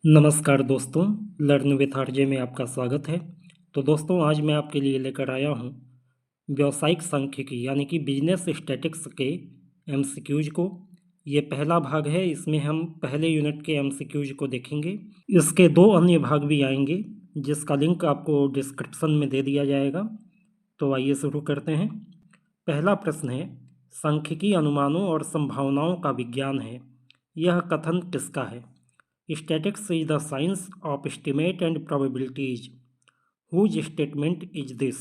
नमस्कार दोस्तों, learn with RJ में आपका स्वागत है। तो दोस्तों, आज मैं आपके लिए लेकर आया हूँ व्यावसायिक सांख्यिकी यानी कि बिजनेस स्टैटिक्स के एमसीक्यूज को। ये पहला भाग है। इसमें हम पहले यूनिट के एमसीक्यूज को देखेंगे। इसके दो अन्य भाग भी आएंगे जिसका लिंक आपको डिस्क्रिप्शन में दे दिया जाएगा। तो आइए शुरू करते हैं। पहला प्रश्न है, सांख्यिकी अनुमानों और संभावनाओं का विज्ञान है। यह कथन किसका है? Statistics is the science of estimate and probabilities. Whose statement is this?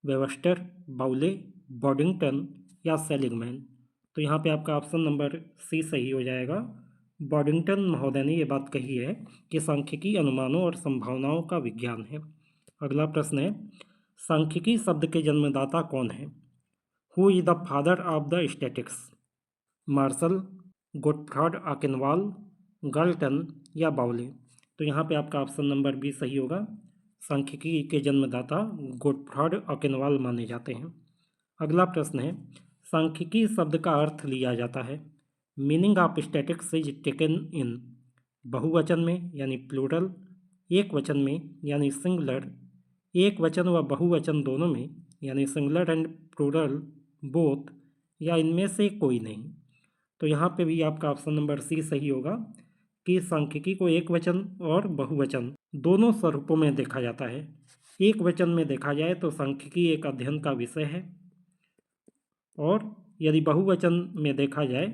Webster, बाउले, बॉडिंगटन या सेलिगमैन? तो यहाँ पे आपका ऑप्शन नंबर सी सही हो जाएगा। बॉडिंगटन महोदय ने ये बात कही है कि सांख्यिकी अनुमानों और संभावनाओं का विज्ञान है। अगला प्रश्न है, सांख्यिकी शब्द के जन्मदाता कौन है? Who is the father of the statics? Marshall, Gottfried Achenwall, Galton या बाउले? तो यहाँ पे आपका ऑप्शन नंबर बी सही होगा। सांख्यिकी के जन्मदाता गोटफ्रॉड आकेनवाल माने जाते हैं। अगला प्रश्न है, सांख्यिकी शब्द का अर्थ लिया जाता है। Meaning of statics is taken in बहुवचन में यानी प्लूरल, एक वचन में यानी सिंगुलर, एक वचन व बहुवचन दोनों में यानी सिंगुलर एंड प्लूरल बोथ, या इनमें से कोई नहीं। तो यहाँ पे भी आपका ऑप्शन नंबर सी सही होगा कि सांख्यिकी को एक वचन और बहुवचन दोनों स्वरूपों में देखा जाता है। एक वचन में देखा जाए तो सांख्यिकी एक अध्ययन का विषय है, और यदि बहुवचन में देखा जाए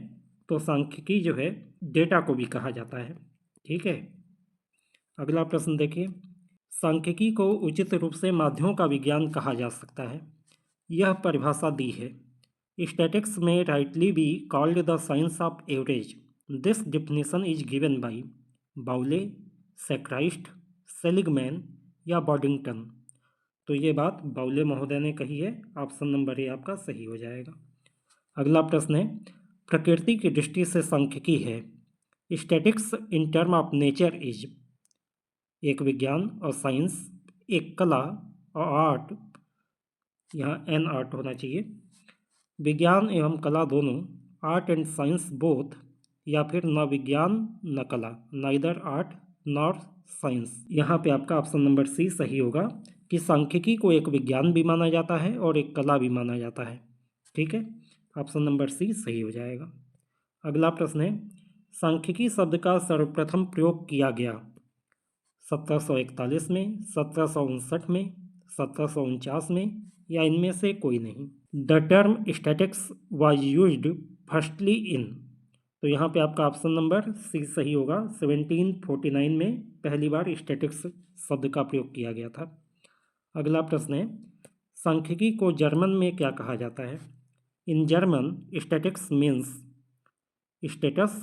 तो सांख्यिकी जो है डेटा को भी कहा जाता है। ठीक है। अगला प्रश्न देखिए, सांख्यिकी को उचित रूप से माध्यों का विज्ञान कहा जा सकता है। यह परिभाषा दी है। स्टैटिक्स में rightly be called the science of average. This definition is given by बाउले, सेक्राइस्ट, सेलिगमैन या बॉडिंगटन? तो ये बात बाउले महोदय ने कही है। ऑप्शन नंबर ए आपका सही हो जाएगा। अगला प्रश्न है, प्रकृति की दृष्टि से सांख्यिकी है। Statics in term of nature is एक विज्ञान और साइंस, एक कला और आर्ट, यहाँ एन आर्ट होना चाहिए, विज्ञान एवं कला दोनों, आर्ट एंड साइंस बोथ, या फिर न विज्ञान न कला, नाइदर आर्ट नॉर साइंस? यहाँ पे आपका ऑप्शन नंबर सी सही होगा कि सांख्यिकी को एक विज्ञान भी माना जाता है और एक कला भी माना जाता है। ठीक है, ऑप्शन नंबर सी सही हो जाएगा। अगला प्रश्न है, सांख्यिकी शब्द का सर्वप्रथम प्रयोग किया गया 1741 में, 1759 में, 1749 में, या इनमें से कोई नहीं? The term statics was used firstly इन? तो यहाँ पे आपका ऑप्शन नंबर सी सही होगा। 1749 में पहली बार स्टैटिक्स शब्द का प्रयोग किया गया था। अगला प्रश्न है, सांख्यिकी को जर्मन में क्या कहा जाता है? In German statics means status,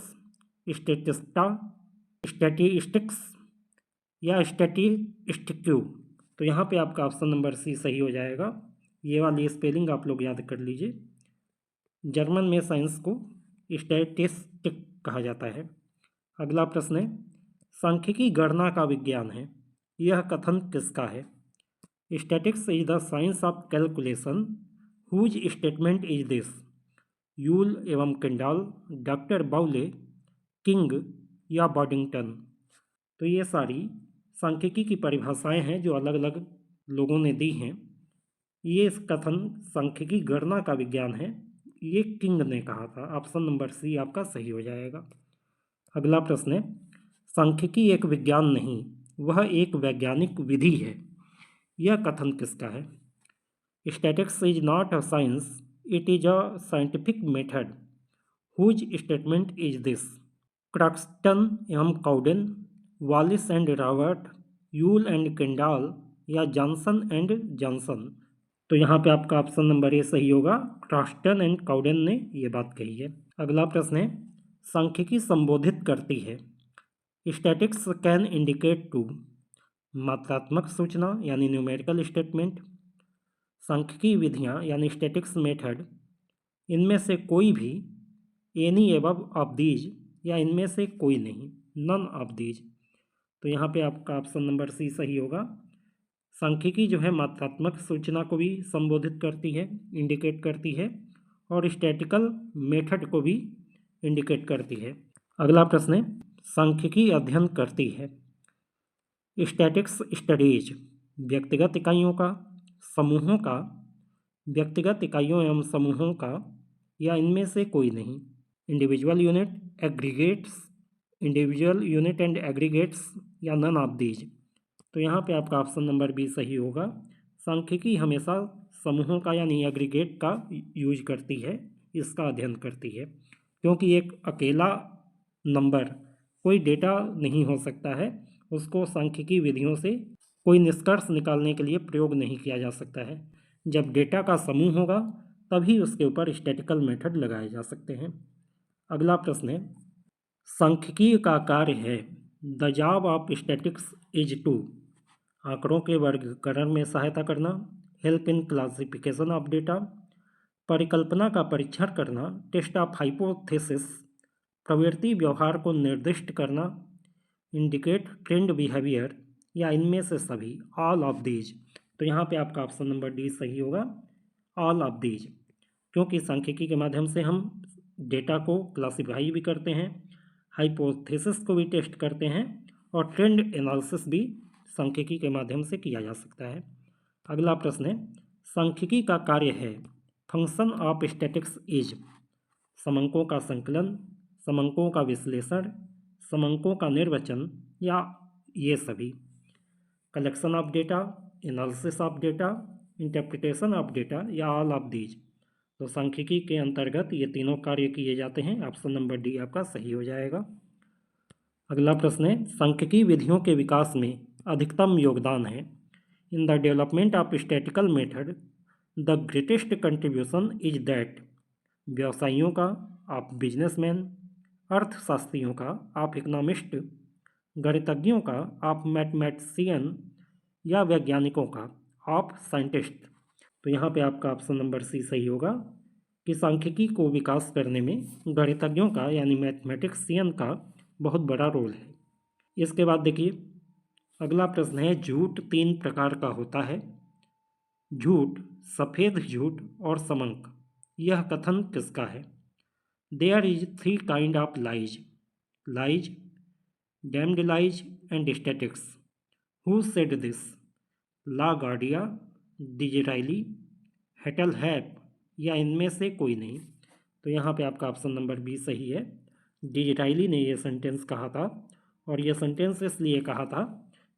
statista, statistics या स्टैटिस्टिक्यू? तो यहाँ पे आपका ऑप्शन नंबर सी सही हो जाएगा। ये वाली स्पेलिंग आप लोग याद कर लीजिए। जर्मन में साइंस को स्टैटिस्टिक कहा जाता है। अगला प्रश्न है, सांख्यिकी गणना का विज्ञान है। यह कथन किसका है? Statics is the science of calculation. Whose statement is this? Yule एवं किंडाल, डॉक्टर बाउले, किंग या बॉडिंगटन? तो ये सारी सांख्यिकी की परिभाषाएं हैं जो अलग अलग लोगों ने दी हैं। ये कथन सांख्यिकी गणना का विज्ञान है, ये किंग ने कहा था। ऑप्शन नंबर सी आपका सही हो जाएगा। अगला प्रश्न है, सांख्यिकी एक विज्ञान नहीं, वह एक वैज्ञानिक विधि है। यह कथन किसका है? Statics is not a science, it is a scientific method. Whose statement is this? Croxton एवं Cowden, Wallis and Robert, Yule and Kendall या जॉनसन एंड जॉनसन? तो यहाँ पे आपका ऑप्शन नंबर ए सही होगा। क्रॉक्सटन एंड काउडेन ने ये बात कही है। अगला प्रश्न है, सांख्यिकी संबोधित करती है। स्टैटिक्स कैन इंडिकेट टू मात्रात्मक सूचना यानी न्यूमेरिकल स्टेटमेंट, सांख्यिकी विधियाँ यानी स्टैटिक्स मेथड, इनमें से कोई भी, एनी एबव ऑफ दीज, या इनमें से कोई नहीं, नन ऑफ दीज? तो यहाँ पे आपका ऑप्शन नंबर सी सही होगा। सांख्यिकी जो है मात्रात्मक सूचना को भी संबोधित करती है, इंडिकेट करती है, और स्टैटिकल मेथड को भी इंडिकेट करती है। अगला प्रश्न है, सांख्यिकी अध्ययन करती है। स्टैटिक्स स्टडीज व्यक्तिगत इकाइयों का, समूहों का, व्यक्तिगत इकाइयों एवं समूहों का या इनमें से कोई नहीं। इंडिविजुअल यूनिट एंड एग्रीगेट्स या नन ऑफ दीज। तो यहाँ पे आपका ऑप्शन नंबर बी सही होगा। सांख्यिकी हमेशा समूहों का यानी एग्रीगेट का यूज करती है, इसका अध्ययन करती है, क्योंकि एक अकेला नंबर कोई डेटा नहीं हो सकता है, उसको सांख्यिकी विधियों से कोई निष्कर्ष निकालने के लिए प्रयोग नहीं किया जा सकता है। जब डेटा का समूह होगा तभी उसके ऊपर स्टैटिकल मेथड लगाए जा सकते हैं। अगला प्रश्न है, सांख्यिकी का कार्य है the job of statics is to आंकड़ों के वर्गीकरण में सहायता करना, help in classification of data, परिकल्पना का परीक्षण करना, टेस्ट ऑफ हाइपोथेसिस, प्रवृत्ति व्यवहार को निर्दिष्ट करना, इंडिकेट ट्रेंड बिहेवियर या इनमें से सभी, ऑल ऑफ दीज। तो यहाँ पे आपका ऑप्शन नंबर डी सही होगा, ऑल ऑफ दीज, क्योंकि सांख्यिकी के माध्यम से हम डेटा को क्लासिफाई भी करते हैं, हाइपोथेसिस को भी टेस्ट करते हैं और ट्रेंड एनालिसिस भी सांख्यिकी के माध्यम से किया जा सकता है। अगला प्रश्न है, सांख्यिकी का कार्य है फंक्शन ऑफ स्टैटिक्स इज समंकों का संकलन, समंकों का विश्लेषण, समंकों का निर्वचन या ये सभी, collection of data, analysis of data, interpretation of data या ऑल ऑफ दीज। तो सांख्यिकी के अंतर्गत ये तीनों कार्य किए जाते हैं। ऑप्शन नंबर डी आपका सही हो जाएगा। अगला प्रश्न है, सांख्यिकी विधियों के विकास में अधिकतम योगदान है in the development of statistical method the greatest contribution is that. व्यवसायियों का, आप बिजनेसमैन, अर्थशास्त्रियों का, आप इकोनॉमिस्ट, गणितज्ञों का, आप मैथमेटिशियन या वैज्ञानिकों का, आप साइंटिस्ट। तो यहाँ पे आपका ऑप्शन नंबर सी सही होगा कि सांख्यिकी को विकास करने में गणितज्ञों का यानी मैथमेटिशियन का बहुत बड़ा रोल है। इसके बाद देखिए अगला प्रश्न है, झूठ 3 प्रकार का होता है। झूठ, सफ़ेद झूठ और समंक। यह कथन किसका है? There is 3 kind of lies, lies, damned lies and statics. Who said this? LaGuardia, Disraeli, हेटलहैप या इनमें से कोई नहीं। तो यहाँ पे आपका ऑप्शन नंबर बी सही है। डिज़राइली ने ये सेंटेंस कहा था और ये सेंटेंस इसलिए कहा था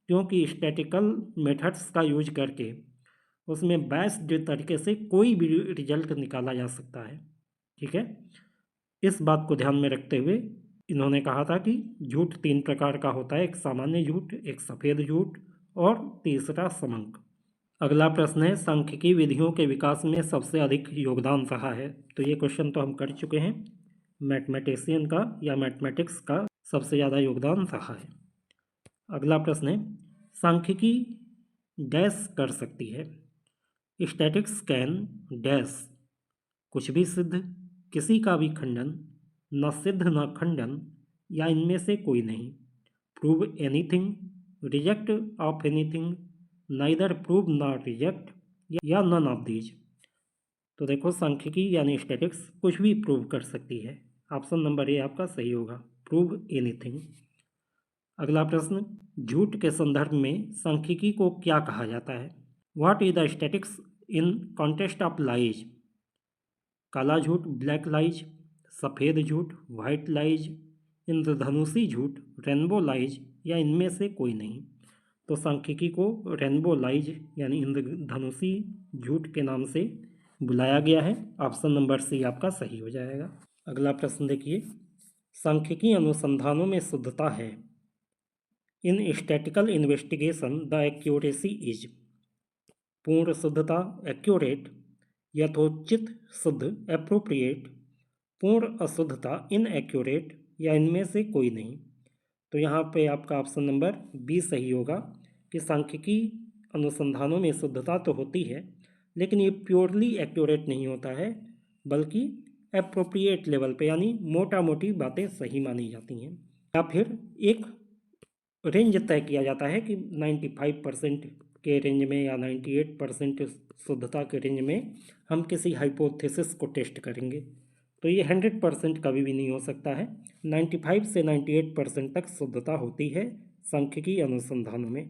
क्योंकि स्टैटिकल मेथड्स का यूज करके उसमें बेस्ट तरीके से कोई भी रिजल्ट निकाला जा सकता है। ठीक है, इस बात को ध्यान में रखते हुए इन्होंने कहा था कि झूठ 3 प्रकार का होता है, एक सामान्य झूठ, एक सफ़ेद झूठ और तीसरा समंक। अगला प्रश्न है, सांख्यिकी विधियों के विकास में सबसे अधिक योगदान रहा है। तो ये क्वेश्चन तो हम कर चुके हैं, मैथमेटिशियन का या मैथमेटिक्स का सबसे ज़्यादा योगदान रहा है। अगला प्रश्न है, सांख्यिकी डैश कर सकती है। स्टैटिक्स कैन डैश, कुछ भी सिद्ध, किसी का भी खंडन, न सिद्ध न खंडन या इनमें से कोई नहीं। Prove anything, reject of anything, neither prove not reject या नन ऑफ दीज। तो देखो सांख्यिकी यानी स्टैटिक्स कुछ भी प्रूव कर सकती है। ऑप्शन नंबर ए आपका सही होगा, प्रूव एनीथिंग। अगला प्रश्न, झूठ के संदर्भ में सांख्यिकी को क्या कहा जाता है? What is the statics in context of lies? काला झूठ, ब्लैक लाइज, सफ़ेद झूठ, वाइट लाइज, इंद्रधनुषी झूठ, रेनबो लाइज या इनमें से कोई नहीं। तो सांख्यिकी को रेनबो लाइज यानी इंद्रधनुषी झूठ के नाम से बुलाया गया है। ऑप्शन नंबर सी आपका सही हो जाएगा। अगला प्रश्न देखिए, सांख्यिकी अनुसंधानों में शुद्धता है। In statical investigation the accuracy is. पूर्ण शुद्धता, एक्यूरेट, यथोचित शुद्ध, एप्रोप्रिएट, पूर्ण अशुद्धता, इनएक्यूरेट या इनमें से कोई नहीं। तो यहाँ पे आपका ऑप्शन नंबर बी सही होगा कि सांख्यिकी अनुसंधानों में शुद्धता तो होती है लेकिन ये प्योरली एक्यूरेट नहीं होता है, बल्कि एप्रोप्रिएट लेवल पे यानी मोटा मोटी बातें सही मानी जाती हैं, या फिर एक रेंज तय किया जाता है कि 95% के रेंज में या 98% शुद्धता के रेंज में हम किसी हाइपोथेसिस को टेस्ट करेंगे। तो ये 100% कभी भी नहीं हो सकता है। 95 से 98% तक शुद्धता होती है सांख्यिकी अनुसंधानों में।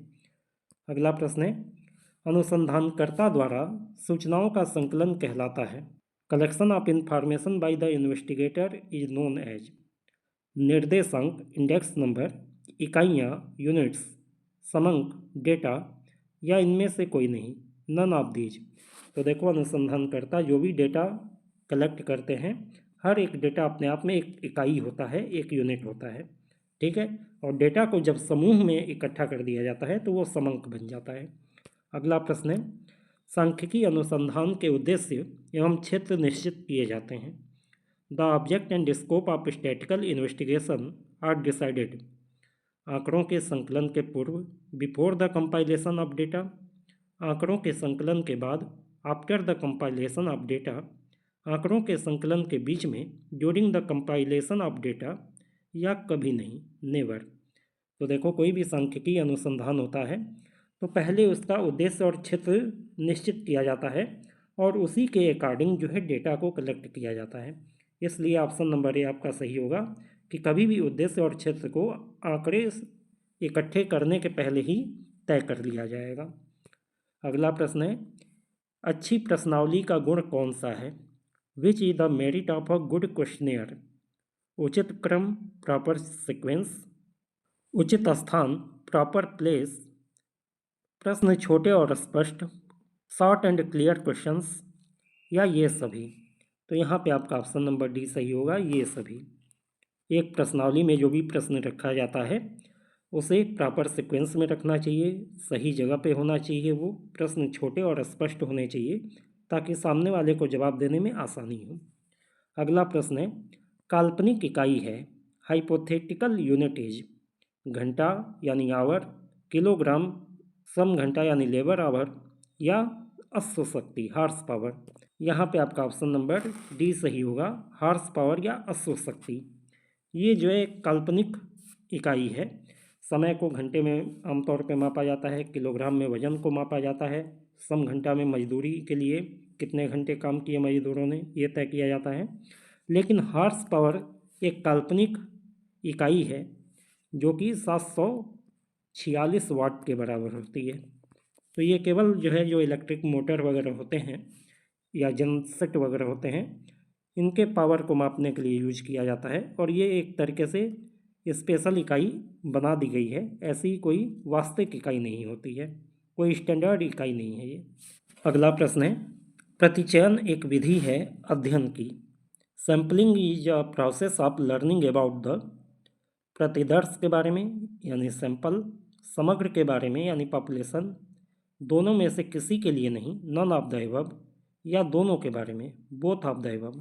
अगला प्रश्न है, अनुसंधानकर्ता द्वारा सूचनाओं का संकलन कहलाता है। Collection of information by the investigator is known as. निर्देशांक, इंडेक्स नंबर, इकाइयाँ, यूनिट्स, समंक, डेटा या इनमें से कोई नहीं, नन ऑफ दीज। तो देखो, अनुसंधानकर्ता जो भी डेटा कलेक्ट करते हैं, हर एक डेटा अपने आप में एक इकाई होता है, एक यूनिट होता है, ठीक है। और डेटा को जब समूह में इकट्ठा कर दिया जाता है तो वो समंक बन जाता है। अगला प्रश्न है, सांख्यिकी अनुसंधान के उद्देश्य एवं क्षेत्र निश्चित किए जाते हैं। The object and scope of statical investigation are decided. आंकड़ों के संकलन के पूर्व, before the compilation of data. आंकड़ों के संकलन के बाद, after the compilation of data. आंकड़ों के संकलन के बीच में, during the compilation of data, या कभी नहीं, नेवर। तो देखो, कोई भी सांख्यिकी अनुसंधान होता है तो पहले उसका उद्देश्य और क्षेत्र निश्चित किया जाता है और उसी के अकॉर्डिंग जो है डेटा को कलेक्ट किया जाता है। इसलिए ऑप्शन नंबर ए आपका सही होगा कि कभी भी उद्देश्य और क्षेत्र को आंकड़े इकट्ठे करने के पहले ही तय कर लिया जाएगा। अगला प्रश्न है, अच्छी प्रश्नावली का गुण कौन सा है? Which is the merit of a good questionnaire? उचित क्रम, प्रॉपर सीक्वेंस, उचित स्थान, प्रॉपर प्लेस, प्रश्न छोटे और स्पष्ट, शॉर्ट एंड क्लियर क्वेश्चंस, या ये सभी। तो यहाँ पे आपका ऑप्शन नंबर डी सही होगा, ये सभी। एक प्रश्नावली में जो भी प्रश्न रखा जाता है उसे प्रॉपर सीक्वेंस में रखना चाहिए, सही जगह पे होना चाहिए, वो प्रश्न छोटे और स्पष्ट होने चाहिए ताकि सामने वाले को जवाब देने में आसानी हो। अगला प्रश्न है, काल्पनिक इकाई है, हाइपोथेटिकल यूनिट इज। घंटा यानी आवर, किलोग्राम, सम घंटा यानी लेबर आवर, या अश्व शक्ति, हार्स पावर। यहाँ पे आपका ऑप्शन नंबर डी सही होगा, हार्स पावर या अश्व शक्ति। ये जो है काल्पनिक इकाई है। समय को घंटे में आमतौर पे मापा जाता है, किलोग्राम में वजन को मापा जाता है, सम घंटा में मजदूरी के लिए कितने घंटे काम किए मजदूरों ने, ये तय किया जाता है। लेकिन हार्स पावर एक काल्पनिक इकाई है जो कि 746 वाट के बराबर होती है। तो ये केवल जो है जो इलेक्ट्रिक मोटर वगैरह होते हैं या जनसेट वगैरह होते हैं, इनके पावर को मापने के लिए यूज किया जाता है और ये एक तरीके से स्पेशल इकाई बना दी गई है। ऐसी कोई वास्तविक इकाई नहीं होती है, कोई स्टैंडर्ड इकाई नहीं है ये। अगला प्रश्न है, प्रतिचयन एक विधि है अध्ययन की। Sampling is a process of learning about the. प्रतिदर्श के बारे में यानी सैंपल, समग्र के बारे में यानी पॉपुलेशन, दोनों में से किसी के लिए नहीं, नन ऑफ द अबव, या दोनों के बारे में, बोथ ऑफ द अबव।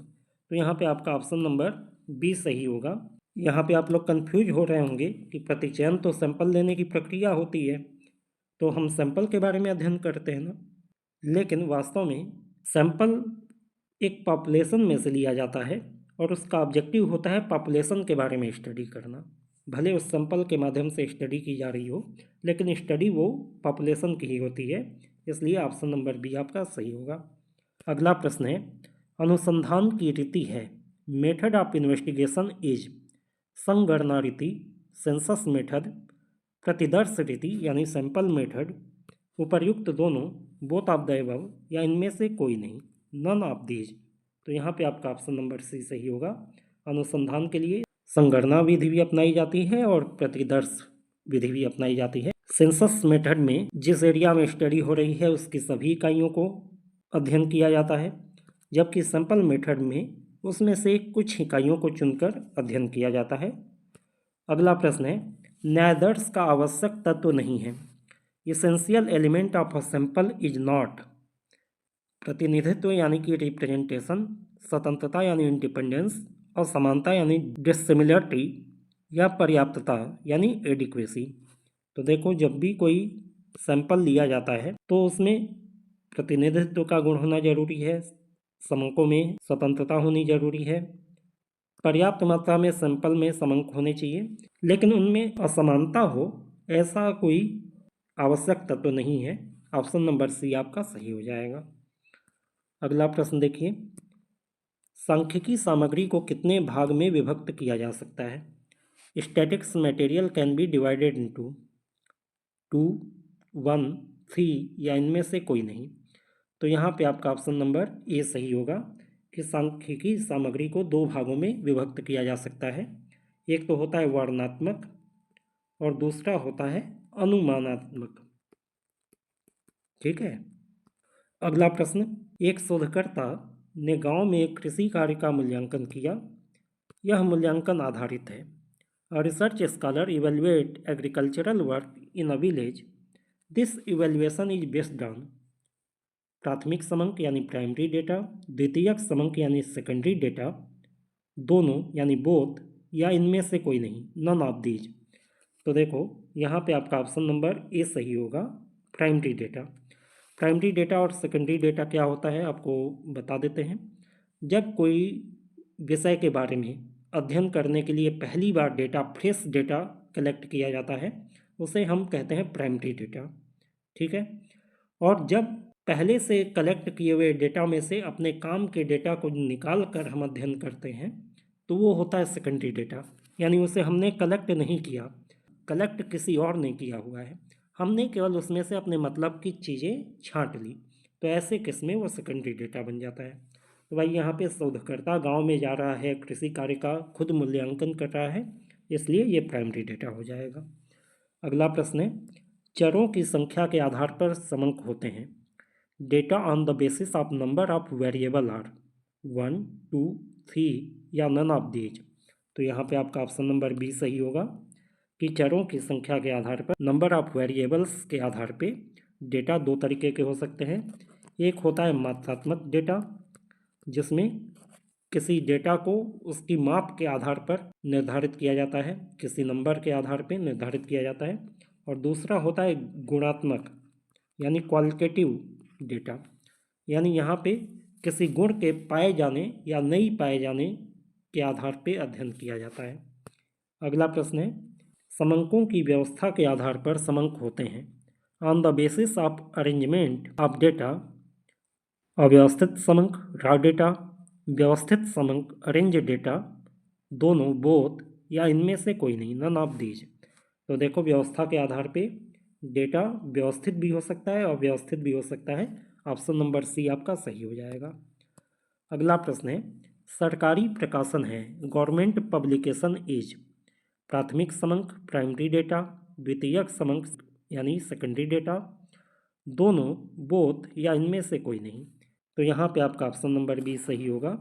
तो यहाँ पे आपका ऑप्शन नंबर बी सही होगा। यहाँ पे आप लोग कंफ्यूज हो रहे होंगे कि प्रतिचयन तो सैंपल लेने की प्रक्रिया होती है, तो हम सैंपल के बारे में अध्ययन करते हैं ना, लेकिन वास्तव में सैंपल एक पॉपुलेशन में से लिया जाता है और उसका ऑब्जेक्टिव होता है पॉपुलेशन के बारे में स्टडी करना। भले उस सैंपल के माध्यम से स्टडी की जा रही हो, लेकिन स्टडी वो पॉपुलेशन की ही होती है, इसलिए ऑप्शन नंबर बी आपका सही होगा। अगला प्रश्न है, अनुसंधान की रीति है, मेथड ऑफ इन्वेस्टिगेशन इज। संगणना रीति, सेंसस मेथड, प्रतिदर्श रीति यानी सैंपल मेथड, उपर्युक्त दोनों, बोथ ऑफ द अबव, या इनमें से कोई नहीं, नन ऑफ दीज। तो यहाँ पे आपका ऑप्शन नंबर सी सही होगा। अनुसंधान के लिए संगणना विधि भी अपनाई जाती है और प्रतिदर्श विधि भी अपनाई जाती है। सेंसस मेथड में जिस एरिया में स्टडी हो रही है उसकी सभी इकाइयों को अध्ययन किया जाता है, जबकि सैंपल मेथड में उसमें से कुछ इकाइयों को चुनकर अध्ययन किया जाता है। अगला प्रश्न है, न्यायदर्श का आवश्यक तत्व नहीं है। Essential element of a sample is not. प्रतिनिधित्व यानी कि रिप्रेजेंटेशन, स्वतंत्रता यानी इंडिपेंडेंस, और समानता यानी डिसिमिलरिटी, या पर्याप्तता यानी एडिक्वेसी। तो देखो, जब भी कोई सैंपल लिया जाता है तो उसमें प्रतिनिधित्व का गुण होना जरूरी है, समंकों में स्वतंत्रता होनी जरूरी है, पर्याप्त मात्रा में सैंपल में समंक होने चाहिए, लेकिन उनमें असमानता हो ऐसा कोई आवश्यक तत्व नहीं है। ऑप्शन नंबर सी आपका सही हो जाएगा। अगला प्रश्न देखिए, सांख्यिकी सामग्री को कितने भाग में विभक्त किया जा सकता है? Statics material can be divided into 2, 1, 3 या इनमें से कोई नहीं। तो यहाँ पे आपका ऑप्शन नंबर ए सही होगा कि सांख्यिकी सामग्री को दो भागों में विभक्त किया जा सकता है। एक तो होता है वर्णनात्मक और दूसरा होता है अनुमानात्मक। ठीक है। अगला प्रश्न, एक शोधकर्ता ने गांव में एक कृषि कार्य का मूल्यांकन किया। यह मूल्यांकन आधारित है। A research scholar evaluate agricultural work in a village. This evaluation is based on प्राथमिक समंक यानी प्राइमरी डेटा, द्वितीयक समंक यानी सेकेंडरी डेटा, दोनों यानी बोथ, या इनमें से कोई नहीं, नन ऑफ दीज। तो देखो यहाँ पे आपका ऑप्शन नंबर ए सही होगा, प्राइमरी डेटा। प्राइमरी डेटा और सेकेंडरी डेटा क्या होता है आपको बता देते हैं। जब कोई विषय के बारे में अध्ययन करने के लिए पहली बार डेटा, फ्रेश डेटा कलेक्ट किया जाता है, उसे हम कहते हैं प्राइमरी डेटा। ठीक है। और जब पहले से कलेक्ट किए हुए डेटा में से अपने काम के डेटा को निकाल कर हम अध्ययन करते हैं तो वो होता है सेकेंडरी डेटा, यानी उसे हमने कलेक्ट नहीं किया, कलेक्ट किसी और ने किया हुआ है, हमने केवल उसमें से अपने मतलब की चीज़ें छांट ली। तो ऐसे केस में वो सेकेंडरी डेटा बन जाता है। तो भाई यहाँ पे शोधकर्ता गांव में जा रहा है, कृषि कार्य का खुद मूल्यांकन कर रहा है, इसलिए ये प्राइमरी डेटा हो जाएगा। अगला प्रश्न है, चरों की संख्या के आधार पर समंक होते हैं। Data on the basis of number of variable are 1, 2, 3 या नन ऑफ दीज। तो यहाँ पे आपका ऑप्शन नंबर बी सही होगा कि चरों की संख्या के आधार पर, नंबर ऑफ वेरिएबल्स के आधार पे डेटा दो तरीके के हो सकते हैं। एक होता है मात्रात्मक डेटा, जिसमें किसी डेटा को उसकी माप के आधार पर निर्धारित किया जाता है, किसी नंबर के आधार पर निर्धारित किया जाता है। और दूसरा होता है गुणात्मक यानी क्वालिटेटिव डेटा, यानी यहाँ पे किसी गुण के पाए जाने या नहीं पाए जाने के आधार पे अध्ययन किया जाता है। अगला प्रश्न है, समंकों की व्यवस्था के आधार पर समंक होते हैं। On the basis of arrangement of data, अव्यवस्थित समंक रॉ डेटा, व्यवस्थित समंक अरेंज डेटा, दोनों बोथ, या इनमें से कोई नहीं, नन ऑफ दीज। तो देखो व्यवस्था के आधार पे डेटा व्यवस्थित भी हो सकता है और व्यवस्थित भी हो सकता है। ऑप्शन नंबर सी आपका सही हो जाएगा। अगला प्रश्न है, सरकारी प्रकाशन है, गवर्नमेंट पब्लिकेशन इज प्राथमिक समंक प्राइमरी डेटा, द्वितीयक समंक यानी सेकेंडरी डेटा, दोनों बोथ, या इनमें से कोई नहीं। तो यहाँ पे आपका ऑप्शन नंबर बी सही होगा,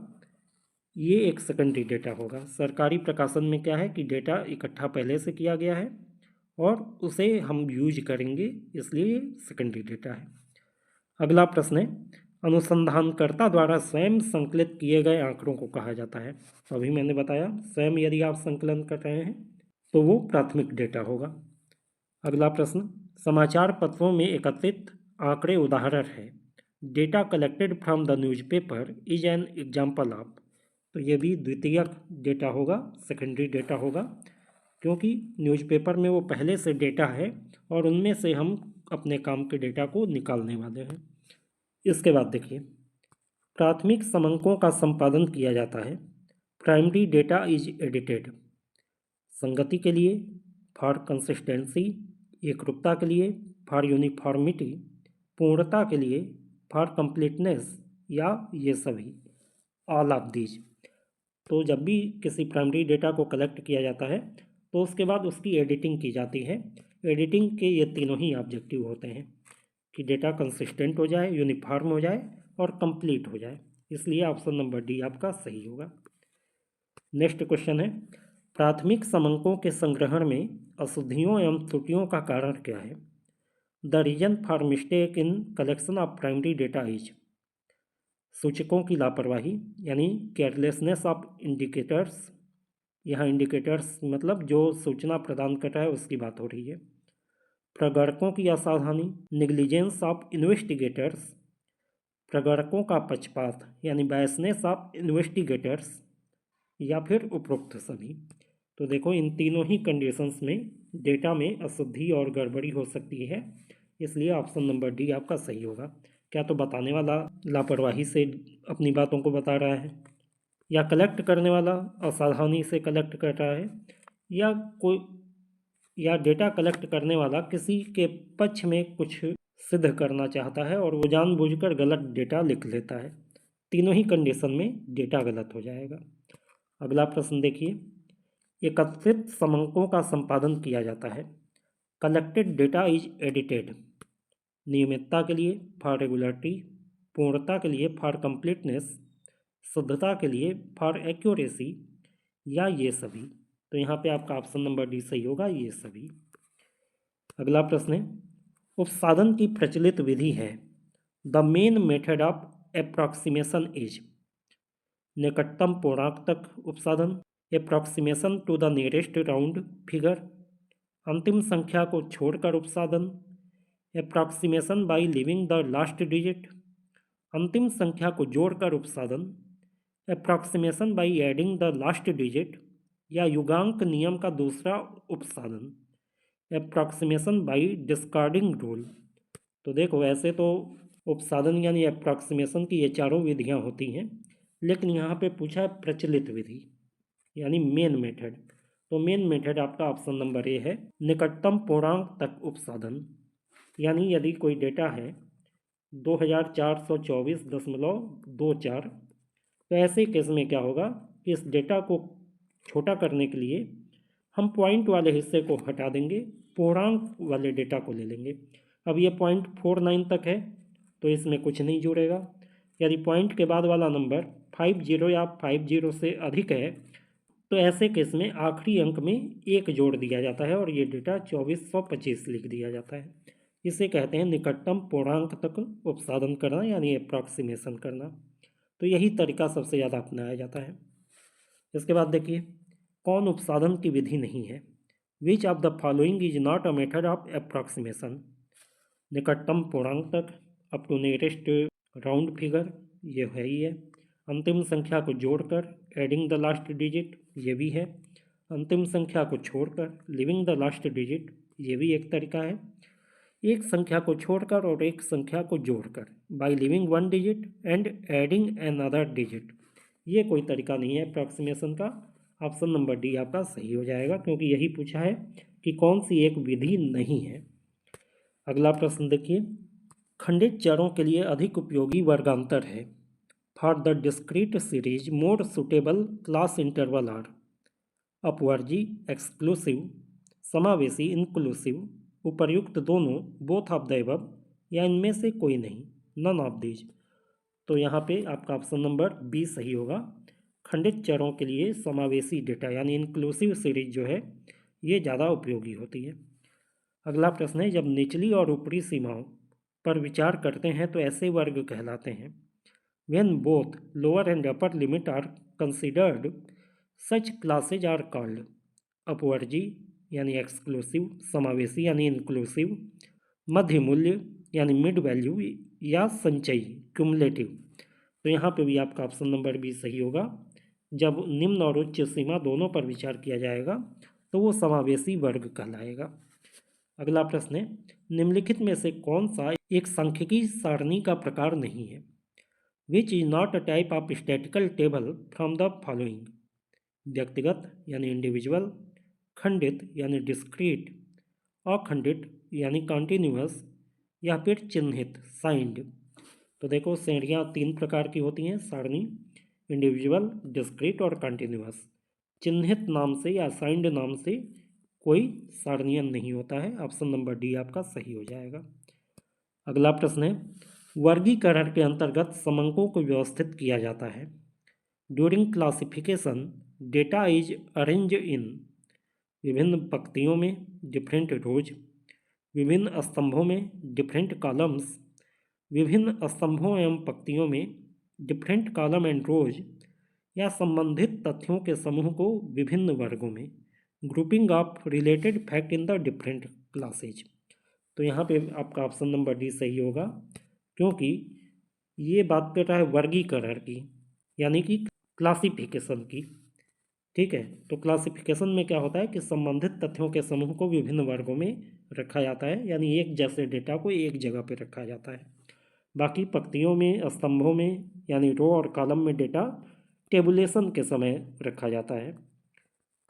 ये एक सेकेंडरी डेटा होगा। सरकारी प्रकाशन में क्या है कि डेटा इकट्ठा पहले से किया गया है और उसे हम यूज करेंगे, इसलिए सेकेंडरी डेटा है। अगला प्रश्न है, अनुसंधानकर्ता द्वारा स्वयं संकलित किए गए आंकड़ों को कहा जाता है। तो अभी मैंने बताया स्वयं यदि आप संकलन कर रहे हैं तो वो प्राथमिक डेटा होगा। अगला प्रश्न, समाचार पत्रों में एकत्रित आंकड़े उदाहरण है। Data collected from the newspaper is an example of. तो ये भी द्वितीयक डेटा होगा, सेकेंडरी डेटा होगा, क्योंकि न्यूज़पेपर में वो पहले से डेटा है और उनमें से हम अपने काम के डेटा को निकालने वाले हैं। इसके बाद देखिए, प्राथमिक समंकों का संपादन किया जाता है। प्राइमरी डेटा इज एडिटेड संगति के लिए, फॉर कंसिस्टेंसी एकरूपता के लिए, फॉर यूनिफॉर्मिटी पूर्णता के लिए, फॉर कंप्लीटनेस, या ये सभी, ऑल ऑफ दीज। तो जब भी किसी प्राइमरी डेटा को कलेक्ट किया जाता है तो उसके बाद उसकी एडिटिंग की जाती है। एडिटिंग के ये तीनों ही ऑब्जेक्टिव होते हैं कि डेटा कंसिस्टेंट हो जाए, यूनिफॉर्म हो जाए और कंप्लीट हो जाए, इसलिए ऑप्शन नंबर डी आपका सही होगा। नेक्स्ट क्वेश्चन है, प्राथमिक समंकों के संग्रहण में अशुद्धियों एवं त्रुटियों का कारण क्या है? The reason for mistake in collection of primary data is सूचकों की लापरवाही यानी केयरलेसनेस ऑफ इंडिकेटर्स। यहाँ इंडिकेटर्स मतलब जो सूचना प्रदान कर रहा है उसकी बात हो रही है। प्रगणकों की असावधानी, निग्लिजेंस ऑफ इन्वेस्टिगेटर्स, प्रगणकों का पक्षपात यानी बायसनेस ऑफ इन्वेस्टिगेटर्स, या फिर उपरोक्त सभी। तो देखो इन तीनों ही कंडीशंस में डेटा में अशुद्धि और गड़बड़ी हो सकती है, इसलिए ऑप्शन नंबर डी आपका सही होगा। क्या तो बताने वाला लापरवाही से अपनी बातों को बता रहा है? या कलेक्ट करने वाला असावधानी से कलेक्ट कर रहा है, या कोई या डेटा कलेक्ट करने वाला किसी के पक्ष में कुछ सिद्ध करना चाहता है और वो जानबूझकर गलत डेटा लिख लेता है। तीनों ही कंडीशन में डेटा गलत हो जाएगा। अगला प्रश्न देखिए, एकत्रित समंकों का संपादन किया जाता है। Collected data is edited. नियमितता के लिए फॉर रेगुलरिटी, पूर्णता के लिए फॉर कंप्लीटनेस, शुद्धता के लिए फॉर एक्यूरेसी, या ये सभी। तो यहाँ पे आपका ऑप्शन नंबर डी सही होगा, ये सभी। अगला प्रश्न है, उपसाधन की प्रचलित विधि है। The main method of approximation is. निकटतम पूर्णांक तक उपसाधन, approximation to the nearest round figure, अंतिम संख्या को छोड़कर उपसाधन, approximation by leaving the last digit, अंतिम संख्या को जोड़कर उपसाधन, approximation by adding the last digit, या युगांक नियम का दूसरा उपसाधन, एप्रोक्सीमेशन बाय डिस्कार्डिंग रूल। तो देखो, ऐसे तो उपसाधन यानी एप्रोक्सीमेशन की ये चारों विधियां होती हैं, लेकिन यहाँ पे पूछा है प्रचलित विधि यानी मेन मेथड। तो मेन मेथड आपका ऑप्शन नंबर ए है, निकटतम पूर्णांक तक उपसाधन। यानी यदि कोई डेटा है 2424.24, तो ऐसे केस में क्या होगा कि इस डेटा को छोटा करने के लिए हम पॉइंट वाले हिस्से को हटा देंगे, पूर्णांक वाले डेटा को ले लेंगे। अब ये 0.49 तक है तो इसमें कुछ नहीं जुड़ेगा। यदि पॉइंट के बाद वाला नंबर 50 या 50 से अधिक है तो ऐसे केस में आखिरी अंक में 1 जोड़ दिया जाता है और ये डेटा 2425 लिख दिया जाता है। इसे कहते हैं निकटतम पूर्णांक तक उपसाधन करना यानी अप्रॉक्सीमेशन करना। तो यही तरीका सबसे ज़्यादा अपनाया जाता है। इसके बाद देखिए, कौन उपसाधन की विधि नहीं है। Which of the following is not a method of approximation. निकटतम पूर्णांक तक, up to nearest round figure, ये है ही है। अंतिम संख्या को जोड़कर, एडिंग द लास्ट डिजिट, ये भी है। अंतिम संख्या को छोड़कर, लिविंग द लास्ट डिजिट, ये भी एक तरीका है। एक संख्या को छोड़कर और एक संख्या को जोड़कर, by living one digit and adding N other digit, ये कोई तरीका नहीं है अप्रॉक्सीमेशन का। ऑप्शन नंबर डी आपका सही हो जाएगा, क्योंकि यही पूछा है कि कौन सी एक विधि नहीं है। अगला प्रश्न देखिए, खंडित चरों के लिए अधिक उपयोगी वर्गांतर है। For the discrete series more suitable class interval are अपवर्जी, एक्सक्लूसिव, समावेशी, इंक्लूसिव, उपर्युक्त दोनों, बोथ ऑफ द एबव, या इनमें से कोई नहीं, नन ऑफ दीज। तो यहाँ पे आपका ऑप्शन नंबर बी सही होगा। खंडित चरों के लिए समावेशी डेटा यानी इंक्लूसिव सीरीज जो है ये ज़्यादा उपयोगी होती है। अगला प्रश्न है, जब निचली और ऊपरी सीमाओं पर विचार करते हैं तो ऐसे वर्ग कहलाते हैं। When both lower and upper limit are considered, such classes are called अपवर्जी यानी एक्सक्लूसिव, समावेशी यानी इंक्लूसिव, मध्य मूल्य यानी मिड वैल्यू, या संचयी क्यूमुलेटिव। तो यहाँ पे भी आपका ऑप्शन नंबर बी सही होगा। जब निम्न और उच्च सीमा दोनों पर विचार किया जाएगा तो वो समावेशी वर्ग कहलाएगा। अगला प्रश्न है, निम्नलिखित में से कौन सा एक सांख्यिकी सारणी का प्रकार नहीं है। Which is not a type of statistical table from the following. व्यक्तिगत यानी इंडिविजुअल, खंडित यानी डिस्क्रीट, अखंडित यानी कॉन्टिन्यूअस, या फिर चिन्हित साइंड। तो देखो, श्रेणियाँ 3 प्रकार की होती हैं सारणी, इंडिविजुअल, डिस्क्रीट और कॉन्टिन्यूअस। चिन्हित नाम से या साइंड नाम से कोई सारणीय नहीं होता है। ऑप्शन नंबर डी आपका सही हो जाएगा। अगला प्रश्न है, वर्गीकरण के अंतर्गत समंकों को व्यवस्थित किया जाता है। During classification data is arrange in. विभिन्न पंक्तियों में, डिफरेंट रोज, विभिन्न स्तंभों में, डिफरेंट कॉलम्स, विभिन्न स्तंभों एवं पंक्तियों में, डिफरेंट कॉलम एंड रोज, या संबंधित तथ्यों के समूह को विभिन्न वर्गों में, grouping of related fact in the different classes. तो यहाँ पे आपका ऑप्शन नंबर डी सही होगा, क्योंकि ये बात कर रहा है वर्गीकरण की यानी कि क्लासिफिकेशन की। ठीक है, तो क्लासिफिकेशन में क्या होता है कि संबंधित तथ्यों के समूह को विभिन्न वर्गों में रखा जाता है, यानी एक जैसे डेटा को एक जगह पर रखा जाता है। बाकी पंक्तियों में, स्तंभों में यानी रो और कॉलम में डेटा टेबुलेशन के समय रखा जाता है,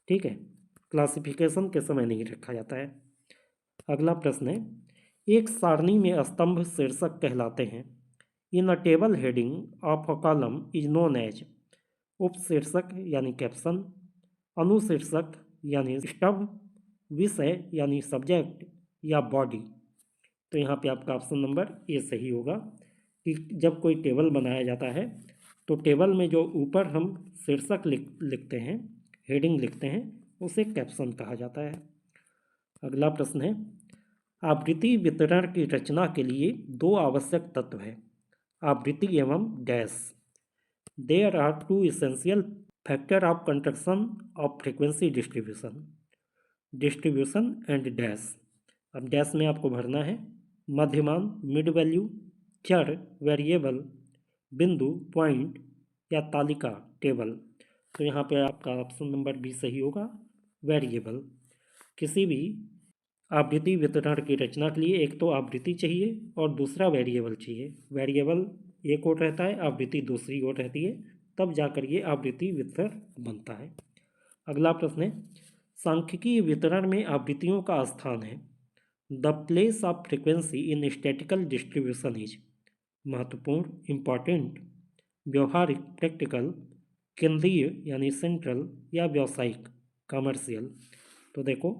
ठीक है, क्लासिफिकेशन के समय नहीं रखा जाता है। अगला प्रश्न है, एक सारणी में स्तंभ शीर्षक कहलाते हैं। In a table heading of a column is known as उपशीर्षक यानी कैप्शन, अनुशीर्षक यानी स्टब, विषय यानी सब्जेक्ट, या बॉडी। तो यहाँ पे आपका ऑप्शन नंबर ए सही होगा कि जब कोई टेबल बनाया जाता है तो टेबल में जो ऊपर हम शीर्षक लिखते हैं, हेडिंग लिखते हैं, उसे कैप्शन कहा जाता है। अगला प्रश्न है, आवृत्ति वितरण की रचना के लिए दो आवश्यक तत्व हैं, आवृत्ति एवं dash. There are two essential factor of construction of frequency distribution, distribution and dash. अब डैश में आपको भरना है मध्यमान, मिड वैल्यू, चर, वेरिएबल, बिंदु, पॉइंट, या तालिका, टेबल। तो यहाँ पे आपका ऑप्शन नंबर बी सही होगा, वेरिएबल। किसी भी आवृत्ति वितरण की रचना के लिए एक तो आवृत्ति चाहिए और दूसरा वेरिएबल चाहिए। वेरिएबल एक ओर रहता है, आवृत्ति दूसरी ओर रहती है, तब जाकर ये आवृत्ति वितरण बनता है। अगला प्रश्न है, सांख्यिकीय वितरण में आवृत्तियों का स्थान है। The place of frequency in statistical distribution is महत्वपूर्ण, इम्पॉर्टेंट, व्यवहारिक, प्रैक्टिकल, केंद्रीय यानी सेंट्रल, या व्यावसायिक, कमर्शियल। तो देखो,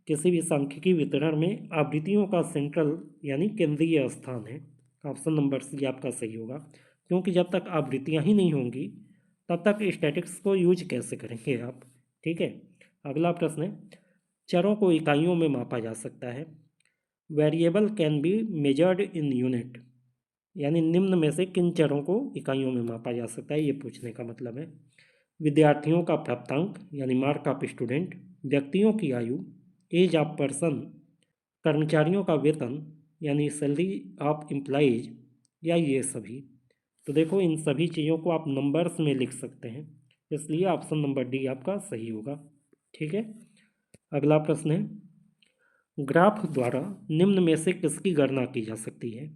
किसी भी सांख्यिकी वितरण में आवृत्तियों का सेंट्रल यानी केंद्रीय स्थान है। ऑप्शन नंबर सी आपका सही होगा, क्योंकि जब तक आवृत्तियां ही नहीं होंगी तब तक स्टैटिक्स को यूज कैसे करेंगे आप, ठीक है। अगला प्रश्न है, चरों को इकाइयों में मापा जा सकता है। Variable can be measured in unit, यानी निम्न में से किन चरों को इकाइयों में मापा जा सकता है, ये पूछने का मतलब है। विद्यार्थियों का प्राप्तांक यानी मार्क ऑफ स्टूडेंट, व्यक्तियों की आयु, एज ऑफ पर्सन, कर्मचारियों का वेतन यानी सैलरी ऑफ एम्प्लॉइज, या ये सभी। तो देखो, इन सभी चीज़ों को आप नंबर्स में लिख सकते हैं, इसलिए ऑप्शन नंबर डी आपका सही होगा, ठीक है। अगला प्रश्न है, ग्राफ द्वारा निम्न में से किसकी गणना की जा सकती है।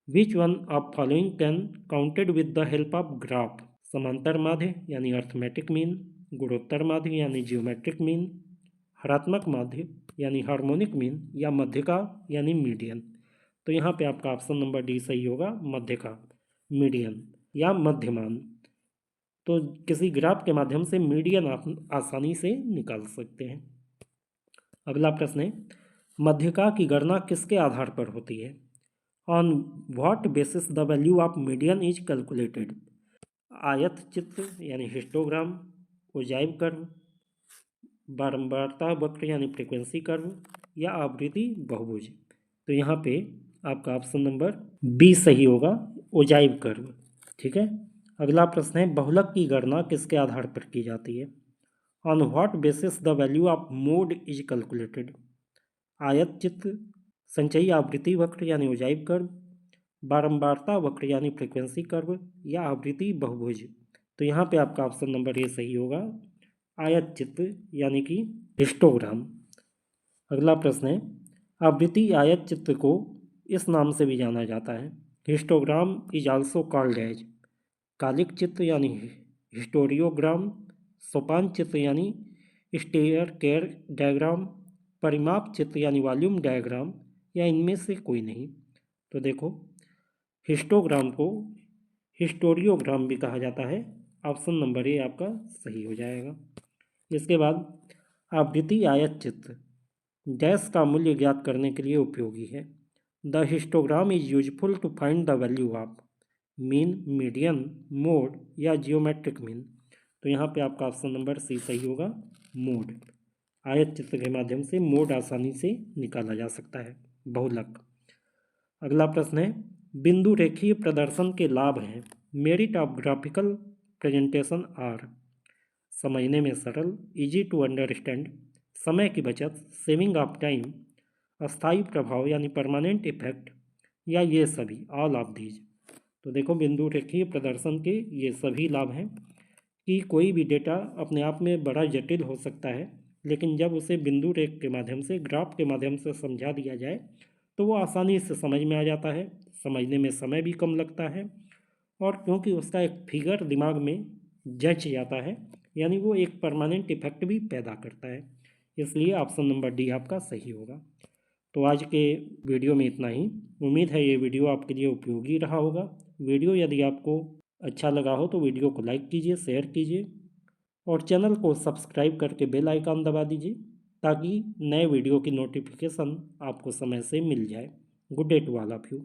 Which one of following can counted with the help of graph. समांतर माध्य यानी अर्थमेटिक मीन, गुणोत्तर माध्य यानी जियोमेट्रिक मीन, हरात्मक माध्य यानी हार्मोनिक मीन, या मध्यका यानी मीडियन। तो यहाँ पे आपका ऑप्शन नंबर डी सही होगा, मध्यका, मीडियन या मध्यमान। तो किसी ग्राफ के माध्यम से मीडियन आप आसानी से निकाल सकते हैं। अगला प्रश्न है, मध्यका की गणना किसके आधार पर होती है। On what basis the value of median is calculated. आयत चित्र यानी हिस्टोग्राम, ओजाइव कर्व, बारंबारता वक्र यानी फ्रीक्वेंसी कर्व, या आवृत्ति बहुभुज। तो यहाँ पे आपका ऑप्शन नंबर बी सही होगा, ओजाइव कर्व, ठीक है। अगला प्रश्न है, बहुलक की गणना किसके आधार पर की जाती है। On what basis the value of mode is calculated. आयत चित्र, संचयी आवृत्ति वक्र यानी ओजाइव कर्व, बारंबारता वक्र यानी फ्रीक्वेंसी कर्व, या आवृत्ति बहुभुज। तो यहाँ पे आपका ऑप्शन नंबर ए सही होगा, आयत चित्र यानी कि हिस्टोग्राम। अगला प्रश्न है, आवृत्ति आयत चित्र को इस नाम से भी जाना जाता है। Histogram is also called as कालिक चित्र यानी हिस्टोरियोग्राम, सोपान चित्र यानी स्टेयर केयर डायग्राम, परिमाप चित्र यानी वॉल्यूम डायग्राम, या इनमें से कोई नहीं। तो देखो, हिस्टोग्राम को हिस्टोरियोग्राम भी कहा जाता है, ऑप्शन नंबर ए आपका सही हो जाएगा। इसके बाद आवृत्ति आयत चित्र डैश का मूल्य ज्ञात करने के लिए उपयोगी है। The histogram is useful to find the value of mean, median, mode, या जियोमेट्रिक मीन। तो यहाँ पे आपका ऑप्शन नंबर सी सही होगा, मोड। आयत चित्र के माध्यम से मोड आसानी से निकाला जा सकता है, बहुलक। अगला प्रश्न है, बिंदु रेखीय प्रदर्शन के लाभ हैं। Merit of graphical presentation are समझने में सरल, इजी टू अंडरस्टैंड, समय की बचत, सेविंग ऑफ टाइम, अस्थायी प्रभाव यानी परमानेंट इफेक्ट, या ये सभी, ऑल ऑफ दीज। तो देखो, बिंदु रेखीय प्रदर्शन के ये सभी लाभ हैं कि कोई भी डेटा अपने आप में बड़ा जटिल हो सकता है, लेकिन जब उसे बिंदु रेख के माध्यम से, ग्राफ के माध्यम से समझा दिया जाए तो वो आसानी से समझ में आ जाता है, समझने में समय भी कम लगता है, और क्योंकि उसका एक फिगर दिमाग में जच जाता है, यानी वो एक परमानेंट इफेक्ट भी पैदा करता है। इसलिए ऑप्शन नंबर डी आपका सही होगा। तो आज के वीडियो में इतना ही। उम्मीद है ये वीडियो आपके लिए उपयोगी रहा होगा। वीडियो यदि आपको अच्छा लगा हो तो वीडियो को लाइक कीजिए, शेयर कीजिए और चैनल को सब्सक्राइब करके बेल आइकन दबा दीजिए ताकि नए वीडियो की नोटिफिकेशन आपको समय से मिल जाए। Good day to all of you.